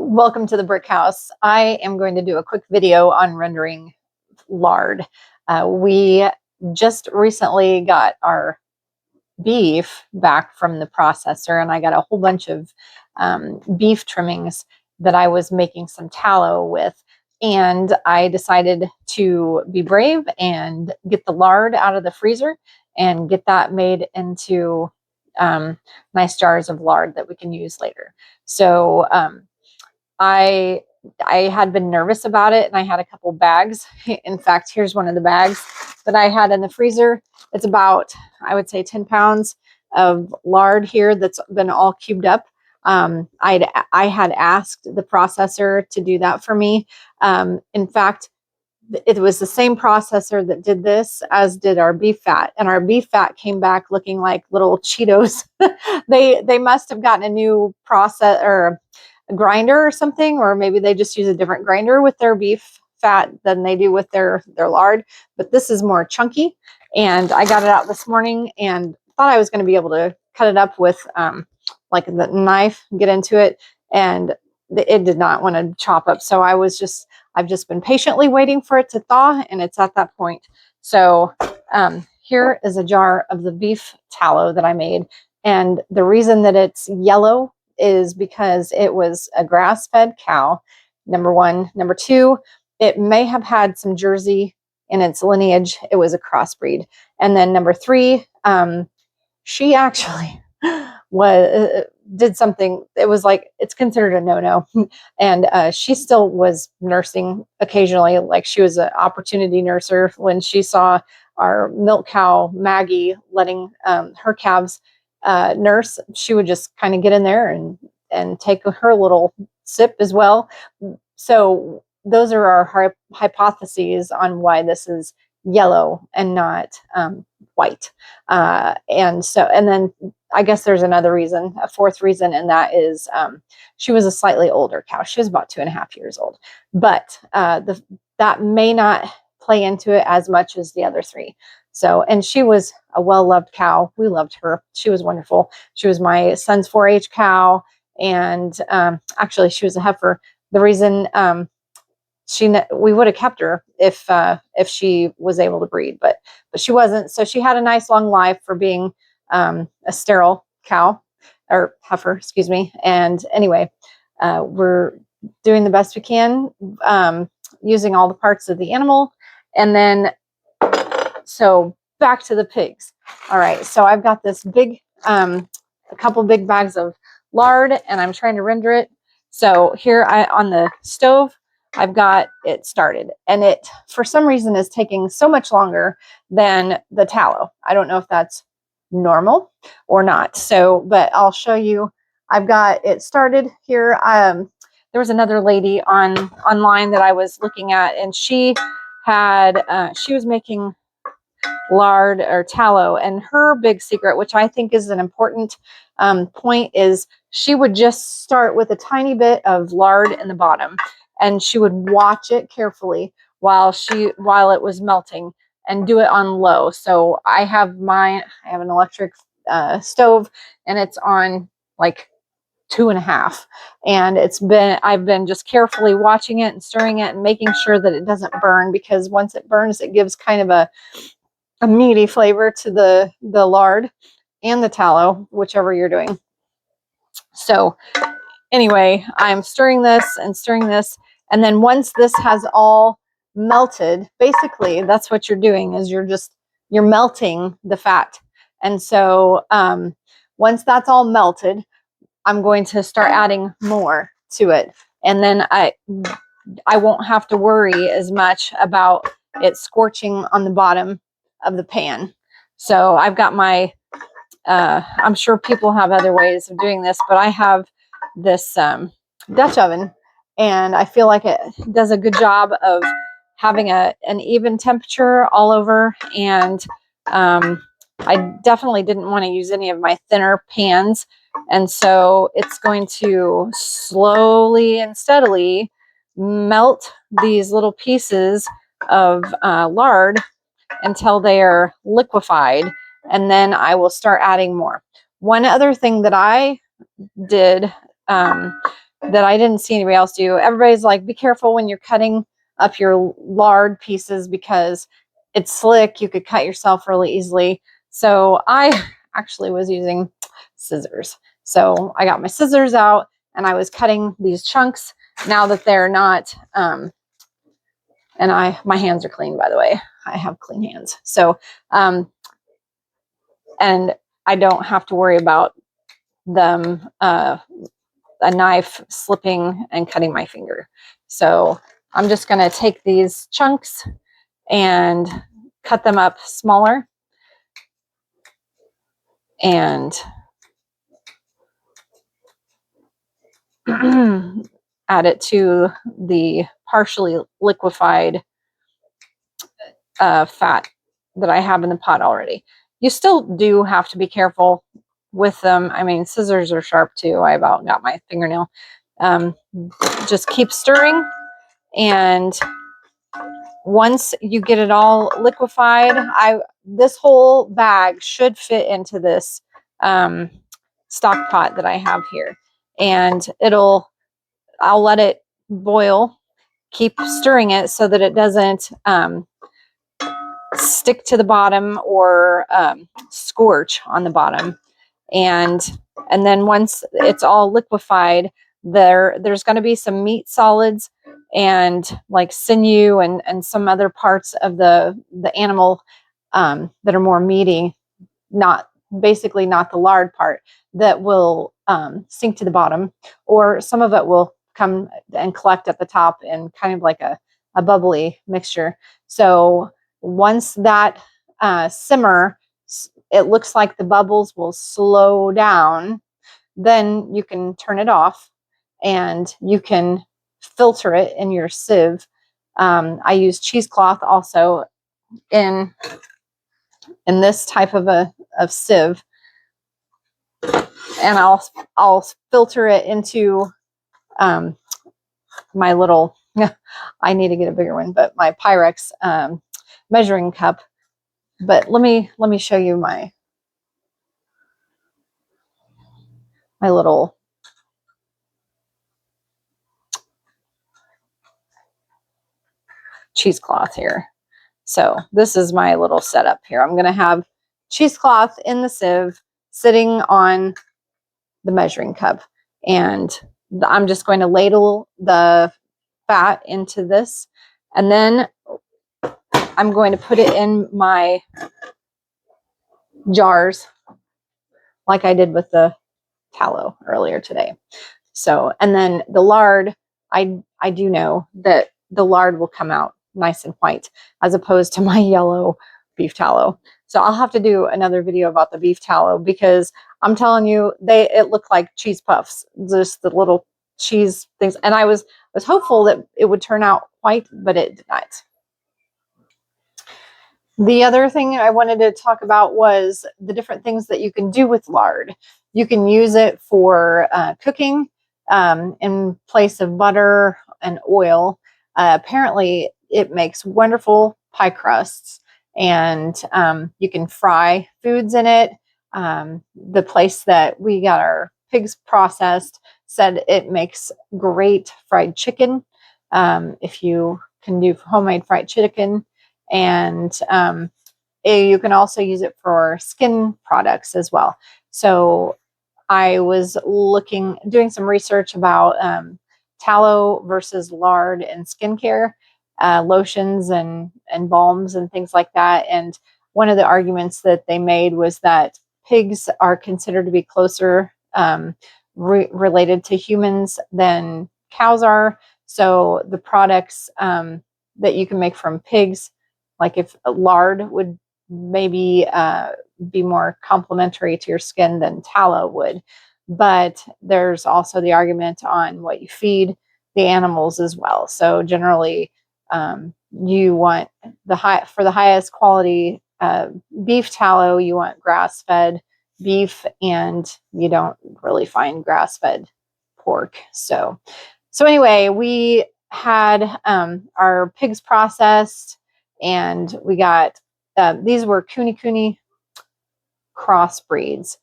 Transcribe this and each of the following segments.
Welcome to the brick house. I am going to do a quick video on rendering lard. We just recently got our beef back from the processor, and I got a whole bunch of beef trimmings that I was making some tallow with. And I decided to be brave and get the lard out of the freezer and get that made into nice jars of lard that we can use later. So I had been nervous about it, and I had a couple bags. In fact, here's one of the bags that I had in the freezer. It's about, I would say, 10 pounds of lard here that's been all cubed up. I had asked the processor to do that for me. In fact, it was the same processor that did this as did our beef fat, and our beef fat came back looking like little Cheetos. They must have gotten a new process or grinder or something, or maybe they just use a different grinder with their beef fat than they do with their lard. But this is more chunky, and I got it out this morning and thought I was going to be able to cut it up with like the knife, get into it, and it did not want to chop up. So I've just been patiently waiting for it to thaw, and it's at that point. So here is a jar of the beef tallow that I made, and the reason that it's yellow is because it was a grass-fed cow, number one. Number two, it may have had some Jersey in its lineage. It was a crossbreed. And then number three, she actually did something. It was like, it's considered a no-no. And she still was nursing occasionally, like she was an opportunity nurser. When she saw our milk cow, Maggie, letting her calves nurse, she would just kind of get in there and take her little sip as well. So those are our hypotheses on why this is yellow and not white. And then I guess there's another reason, a fourth reason, and that is she was a slightly older cow. She was about 2.5 years old, but that may not play into it as much as the other three. So, and she was a well-loved cow. We loved her. She was wonderful. She was my son's 4-H cow, and actually she was a heifer. The reason we would have kept her if she was able to breed, but she wasn't. So she had a nice long life for being a sterile cow or heifer, excuse me. And anyway, we're doing the best we can, using all the parts of the animal. And then, so back to the pigs. All right, so I've got this big, a couple big bags of lard, and I'm trying to render it. So here on the stove, I've got it started, and it, for some reason, is taking so much longer than the tallow. I don't know if that's normal or not. So, but I'll show you. I've got it started here. There was another lady online that I was looking at, and she was making lard or tallow, and her big secret, which I think is an important point, is she would just start with a tiny bit of lard in the bottom, and she would watch it carefully while it was melting, and do it on low. So I have an electric stove, and it's on like 2.5, and I've been just carefully watching it and stirring it and making sure that it doesn't burn, because once it burns, it gives kind of a meaty flavor to the lard and the tallow, whichever you're doing. So anyway, I'm stirring this and stirring this, and then once this has all melted, basically that's what you're doing, is you're melting the fat. And so once that's all melted, I'm going to start adding more to it, and then I won't have to worry as much about it scorching on the bottom of the pan. So I've got my I'm sure people have other ways of doing this, but I have this Dutch oven, and I feel like it does a good job of having an even temperature all over. And I definitely didn't want to use any of my thinner pans, and so it's going to slowly and steadily melt these little pieces of lard until they are liquefied, and then I will start adding more. One other thing that I did that I didn't see anybody else do. Everybody's like, be careful when you're cutting up your lard pieces because it's slick. You could cut yourself really easily. So I actually was using scissors. So I got my scissors out and I was cutting these chunks now that they're not, and my hands are clean, by the way. I have clean hands. So, and I don't have to worry about them, a knife slipping and cutting my finger. So I'm just going to take these chunks and cut them up smaller and add it to the partially liquefied fat that I have in the pot already. You still do have to be careful with them. I mean, scissors are sharp too. I about got my fingernail. Just keep stirring, and once you get it all liquefied, this whole bag should fit into this stock pot that I have here, and I'll let it boil. Keep stirring it so that it doesn't stick to the bottom or scorch on the bottom. And then once it's all liquefied, there's going to be some meat solids and like sinew and some other parts of the animal that are more meaty, basically not the lard part, that will sink to the bottom, or some of it will come and collect at the top in kind of like a bubbly mixture. So once that simmer, it looks like the bubbles will slow down, then you can turn it off and you can filter it in your sieve. I use cheesecloth also in this type of sieve, and I'll filter it into my little I need to get a bigger one, but my Pyrex measuring cup. But let me show you my little cheesecloth here. So this is my little setup here. I'm going to have cheesecloth in the sieve sitting on the measuring cup, and I'm just going to ladle the fat into this, and then I'm going to put it in my jars like I did with the tallow earlier today. So, and then the lard, I do know that the lard will come out nice and white as opposed to my yellow beef tallow. So I'll have to do another video about the beef tallow, because I'm telling you, it looked like cheese puffs, just the little cheese things. And I was hopeful that it would turn out white, but it did not. The other thing I wanted to talk about was the different things that you can do with lard. You can use it for cooking in place of butter and oil. Apparently, it makes wonderful pie crusts, and you can fry foods in it. The place that we got our pigs processed said it makes great fried chicken, if you can do homemade fried chicken. And you can also use it for skin products as well. So I was doing some research about tallow versus lard in skincare, lotions and balms and things like that. And one of the arguments that they made was that pigs are considered to be closer related to humans than cows are. So the products that you can make from pigs, like if lard would maybe be more complementary to your skin than tallow would. But there's also the argument on what you feed the animals as well. So generally, you want for the highest quality beef tallow, you want grass-fed beef, and you don't really find grass-fed pork. So anyway, we had our pigs processed, and we got these were Kuni crossbreeds,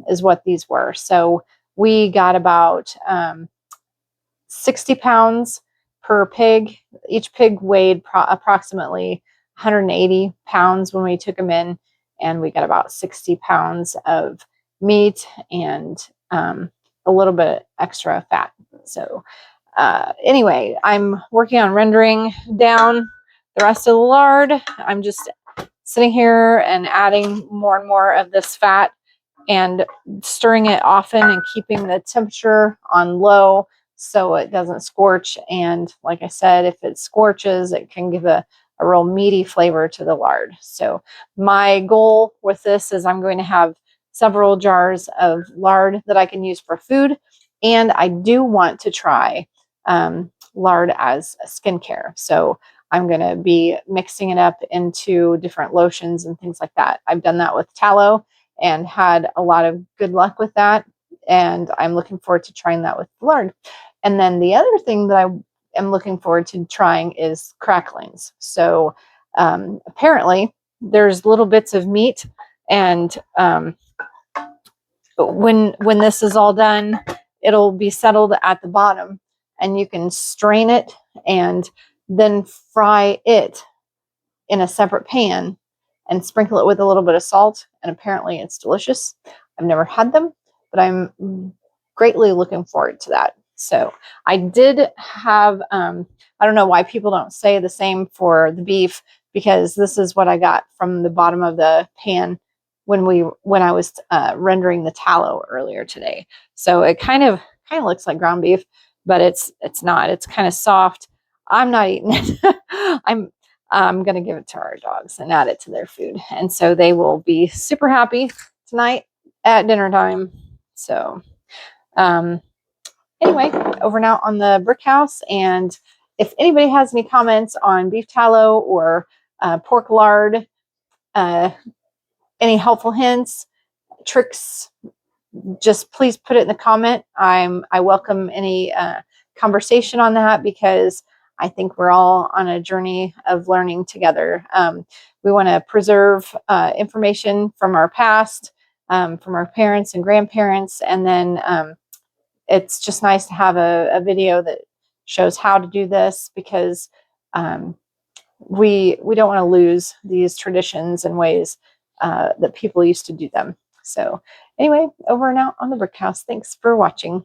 is what these were. So we got about 60 pounds per pig. Each pig weighed approximately 180 pounds when we took them in, and we got about 60 pounds of meat and a little bit extra fat. So anyway, I'm working on rendering down the rest of the lard. I'm just sitting here and adding more and more of this fat and stirring it often and keeping the temperature on low so it doesn't scorch. And like I said, if it scorches, it can give a real meaty flavor to the lard. So my goal with this is I'm going to have several jars of lard that I can use for food. And I do want to try lard as a skincare. So I'm going to be mixing it up into different lotions and things like that. I've done that with tallow and had a lot of good luck with that. And I'm looking forward to trying that with lard. And then the other thing that I am looking forward to trying is cracklings. So apparently there's little bits of meat, and when this is all done, it'll be settled at the bottom, and you can strain it and then fry it in a separate pan and sprinkle it with a little bit of salt. And apparently it's delicious. I've never had them, but I'm greatly looking forward to that. So I did have, I don't know why people don't say the same for the beef, because this is what I got from the bottom of the pan when I was rendering the tallow earlier today. So it kind of looks like ground beef, but it's not. It's kind of soft. I'm not eating it. I'm going to give it to our dogs and add it to their food. And so they will be super happy tonight at dinner time. So anyway, over now on the brick house. And if anybody has any comments on beef tallow or pork lard, any helpful hints, tricks, just please put it in the comment. I welcome any conversation on that, because I think we're all on a journey of learning together. We want to preserve information from our past, from our parents and grandparents, and then it's just nice to have a video that shows how to do this, because we don't want to lose these traditions and ways that people used to do them. So anyway, over and out on the brick house. Thanks for watching.